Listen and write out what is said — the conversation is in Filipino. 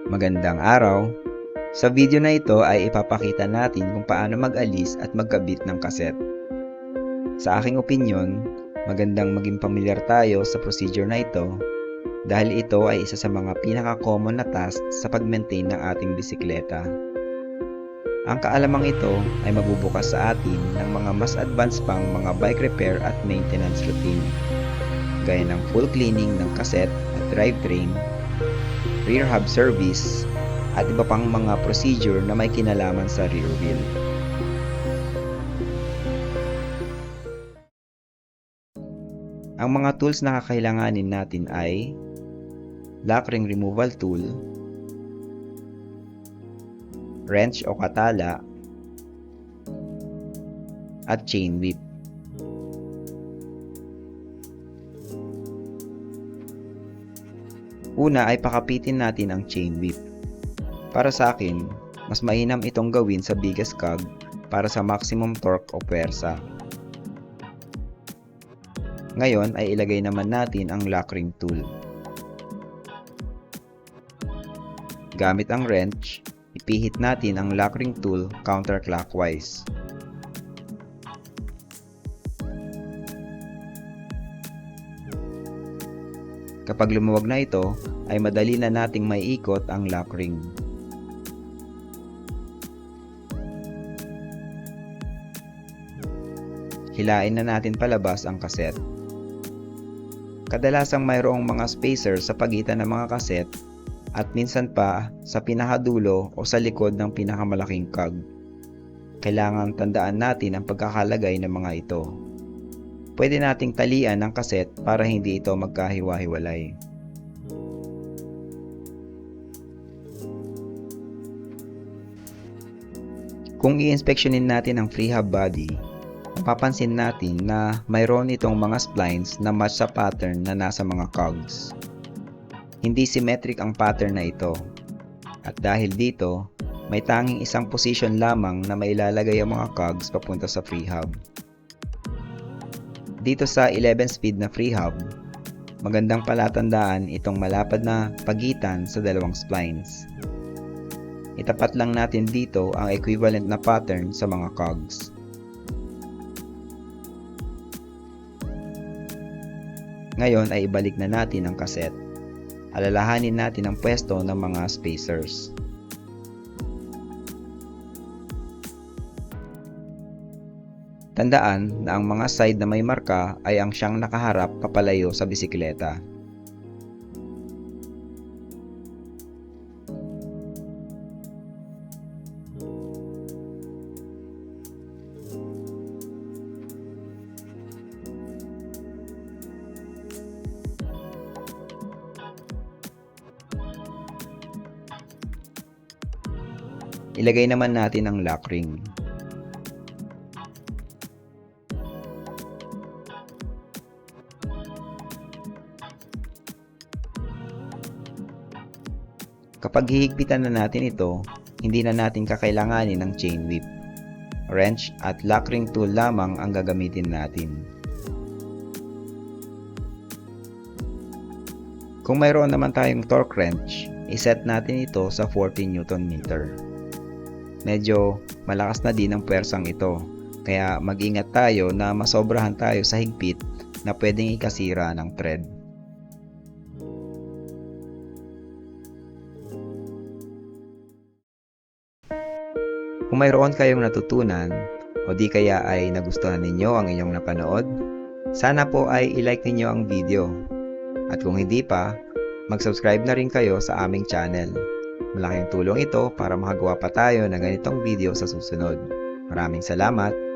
Magandang araw! Sa video na ito ay ipapakita natin kung paano mag-alis at magkabit ng kaset. Sa aking opinyon, magandang maging pamilyar tayo sa procedure na ito dahil ito ay isa sa mga pinaka-common na task sa pag-maintain ng ating bisikleta. Ang kaalamang ito ay magbubukas sa atin ng mga mas advanced pang mga bike repair at maintenance routine, gaya ng full cleaning ng kaset at drivetrain, rear hub service, at iba pang mga procedure na may kinalaman sa rear wheel. Ang mga tools na kakailanganin natin ay lock ring removal tool, wrench o katala, at chain whip. Una ay pakapitin natin ang chain whip. Para sa akin, mas mainam itong gawin sa biggest cog para sa maximum torque o puwersa. Ngayon ay ilagay naman natin ang lock ring tool. Gamit ang wrench, ipihit natin ang lock ring tool counterclockwise. Kapag lumuwag na ito, ay madali na nating maiikot ang lock ring. Hilain na natin palabas ang kaset. Kadalasang mayroong mga spacer sa pagitan ng mga kaset at minsan pa sa pinakadulo o sa likod ng pinakamalaking cog. Kailangang tandaan natin ang pagkakalagay ng mga ito. Pwede nating talian ang kaset para hindi ito magkahiwa-hiwalay. Kung i-inspeksyonin natin ang free hub body, mapapansin natin na mayroon itong mga splines na match sa pattern na nasa mga cogs. Hindi symmetric ang pattern na ito. At dahil dito, may tanging isang position lamang na mailalagay ang mga cogs papunta sa free hub. Dito sa 11-speed na free hub, magandang palatandaan itong malapad na pagitan sa dalawang splines. Itapat lang natin dito ang equivalent na pattern sa mga cogs. Ngayon ay ibalik na natin ang kaset. Alalahanin natin ang pwesto ng mga spacers. Tandaan na ang mga side na may marka ay ang siyang nakaharap papalayo sa bisikleta. Ilagay naman natin ang lock ring. Kapag hihigpitan na natin ito, hindi na natin kakailanganin ng chain whip. Wrench at lock ring tool lamang ang gagamitin natin. Kung mayroon naman tayong torque wrench, iset natin ito sa 40 Nm. Medyo malakas na din ang puwersang ito, kaya mag-ingat tayo na masobrahan tayo sa higpit na pwedeng ikasira ng thread. Kung mayroon kayong natutunan o di kaya ay nagustuhan ninyo ang inyong napanood, sana po ay i-like ninyo ang video. At kung hindi pa, mag-subscribe na rin kayo sa aming channel. Malaking tulong ito para makagawa pa tayo ng ganitong video sa susunod. Maraming salamat!